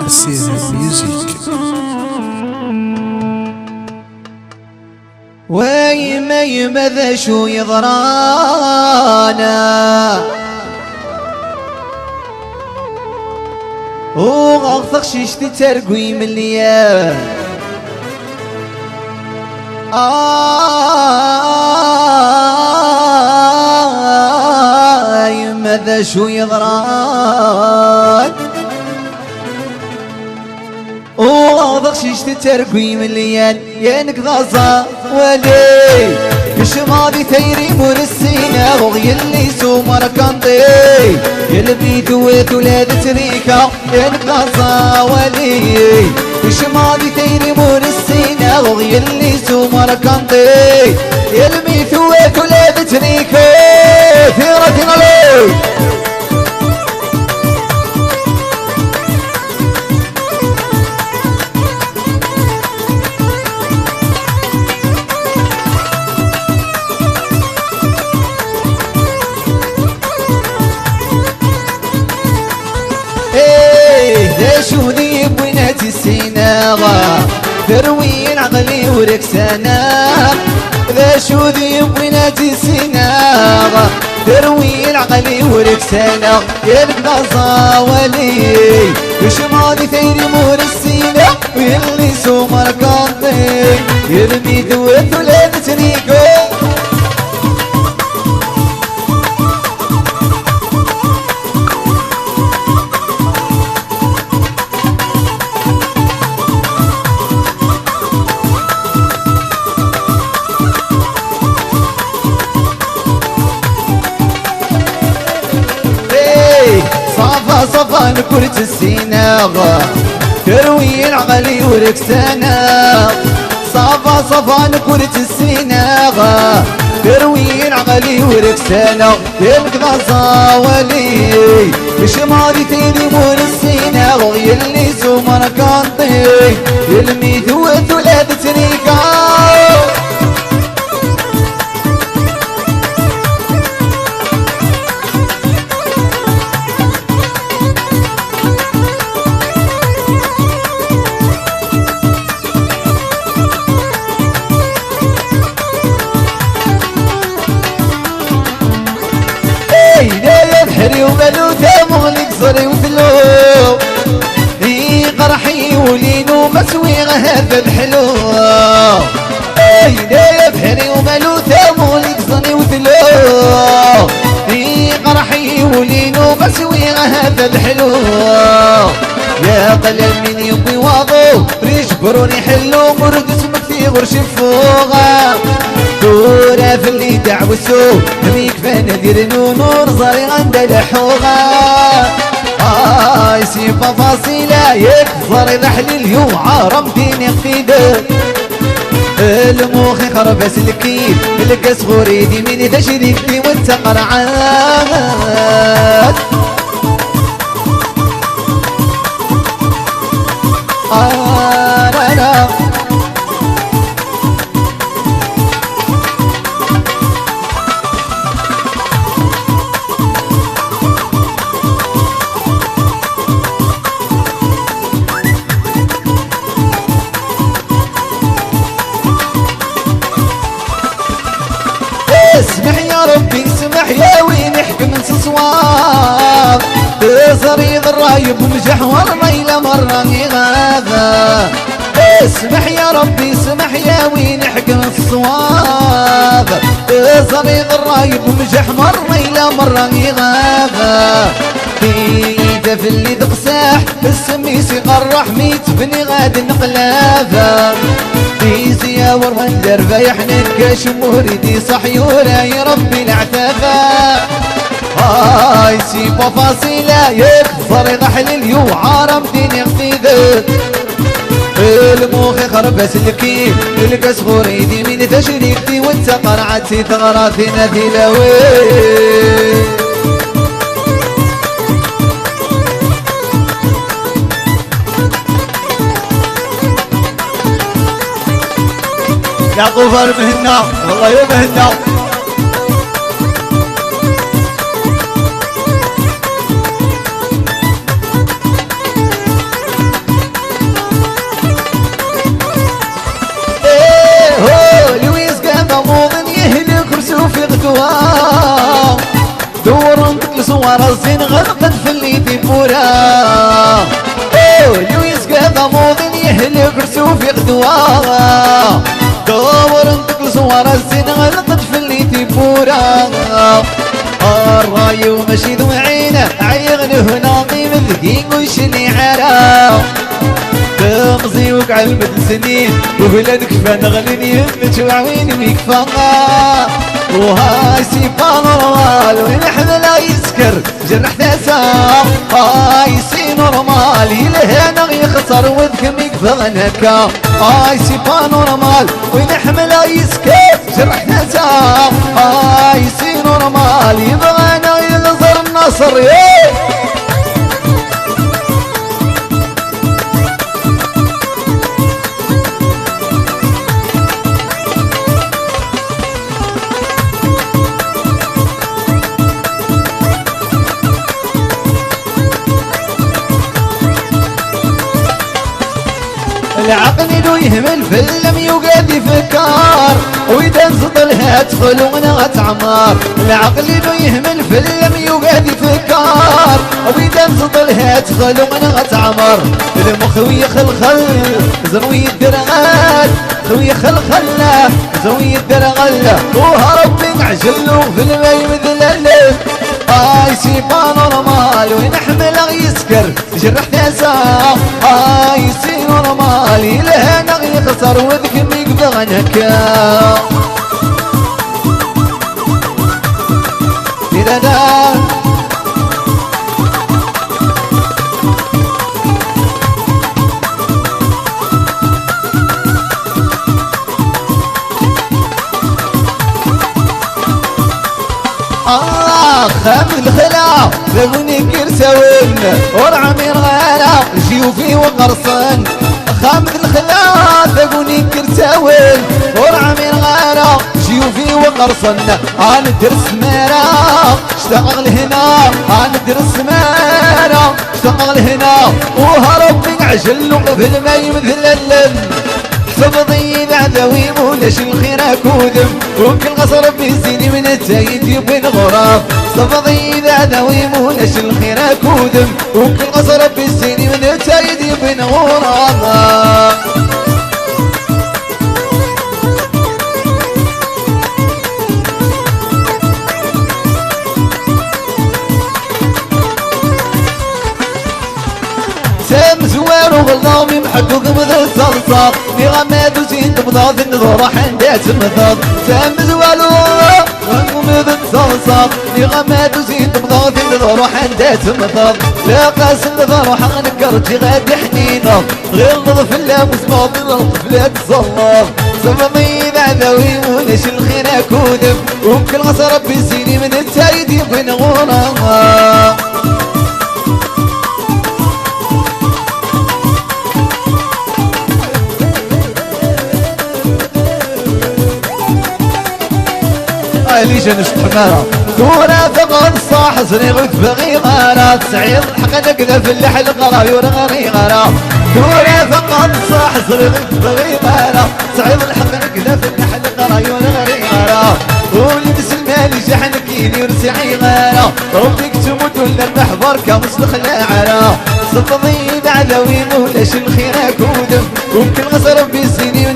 السير ميوزيك. ويما يمذا شو يضرانا وغغثق شيشتي ترقوي مليان يما ذا شو يضران وغضغ شيشتي ترقوي مليان يانك ضازا ولي مش ماضي ثيري مور السينا وغي اللي سومر كنطي يلبي دويت ولاد تريكا يانك ضازا ولي مش ماضي ثيري مور السينا وغي اللي سومر كنطي يلبي دويت ولاد تريكا ثيرتنا لي شو ذي بنات السيناغا تروي العقلي وركسانا ذا شو ذي بنات السيناغا تروي العقلي وركسانا يلقى صاولي وش ماضي ثيري مور السينا ويلي سومر كاطي يرمي دوت ولاد تريقو صفا نكرت السيناغ تروي العقلي وركسانا صفا نكرت السيناغ تروي العقلي وركسانا يلقى صاولي مش ماضي تيدي مور السيناغ يلي سومر كانطي يلمي ثوث ولاد تريكا بحري وملوثة مغلق صري وثلو في قرحي ولينو مسويغ هذا الحلو يا بحري وملوثة مغلق صري وثلو في قرحي ولينو مسويغ هذا الحلو يا قلم من يبي واضو ريش بروني حلو مرد اسمك في غرش فوغا دورة في اللي دعوسو هميك فانا دير نور زاري عند الحوغا سيبا فاصلة يكفر ذحل اليوم عرمتيني اقتدر الموخي خربس الكيف القس غريدي من تشريكتي وانت قرعات لا اسمح يا ربي اسمح يا وين يحكم صواب صريض الرايب ومجحور ميلة مرة غابة اسمح يا ربي اسمح يا وين يحكم الصواب صريض الرايب ومجحور ميلة مرة غابة في في اللي دقساح السميس يقرح ميت بني غاد نقلافة في زياور هندر يحنن كاش مهردي صحيورة يا ربي العتافة سيبا فاصلة يكفر ضحل اليو عارم دين يقتدر الموخي خربس الكيف القس غريدي من تشريكتي وانت قرعتي تغراثنا ثلاوي يا طوفان مهنا والله يا مهنا راسين غلقت في اللي ديبورا لو يسقى ضموضن يهلك رسوف يغدوا دور انتك صور الزين غلقت في اللي ديبورا الراي ومشي ذو عينه عيغنه ناقي مذقين وش اللي عرا تغزي وقع المد سنين وبلادك فنغلين يمك وعوين ويكفى وهاي سيبان نورمال وين حمله يسكر جرح تسام هاي سي نورمال يلهنا يخسر وذكم يكفى نكا هاي سيبان نورمال وين حمله يسكر جرح تسام هاي سي نورمال يبغانا ينظر النصر العقل لو يهمل فيلم يوقد يفكر وإذا انزط لها تدخل وانا تعمر العقل لو يهمل فيلم يوقد يفكر وإذا انزط لها تدخل وانا تعمر المخ ويخلخل زروي الدرغال خوي خلخل زوي الدرغال وهرب من عجله في الماء مذلل هاي سيبان نورمال وين حمله يسكر جرح نساء هاي سي نورمال يلهنا يخسر وذكم يقبغ نكا خام الخلا ذبني كرسون ورعمي غالا جيوفي وقرصن خام الخلا ذبني كرسون ورعمي غالا جيوفي وقرصن انا درس ميرا اشتغل هنا انا درس ميرا اشتغل هنا وهرب من عجل في الماء مثل اللم حفظي العدوي مولاش الخير كودم وكل غصر بيزيني من التايد يبين غراب صفضي العدوي مولاش الخير كودم وكل غصر بيزيني من التايد يبين غراب سام زوار وغلام يمحكوك مثل صلصة في غماد وزين تبضاض النظور حندات مثل سام زوار وغلام مثل صلصة في غماد وزين تبضاض النظور حندات مثل لا قاس النظر حنكرتي غادي حنينة غير نظف الله مسموط الطفلات تصلف صفضي بعذوي ونش الخير كودم وكل غصر بيزيني من التايد يبين غرام ليش نشتحمرها دورة فقط صاح صريغ تبغي غارة سعيد الحق نقذا في اللحل غرا يورغري غرا دورة فقط صاح صريغ تبغي غارة سعيد الحق نقذا في اللحل غرا يورغري غرا ولبس المالي جحنك يرسعي غارة ربك تموت ولا المحبر كمسلخ العرا صفضي بعذوي مولاش الخير كودم وكل غصر بيسيني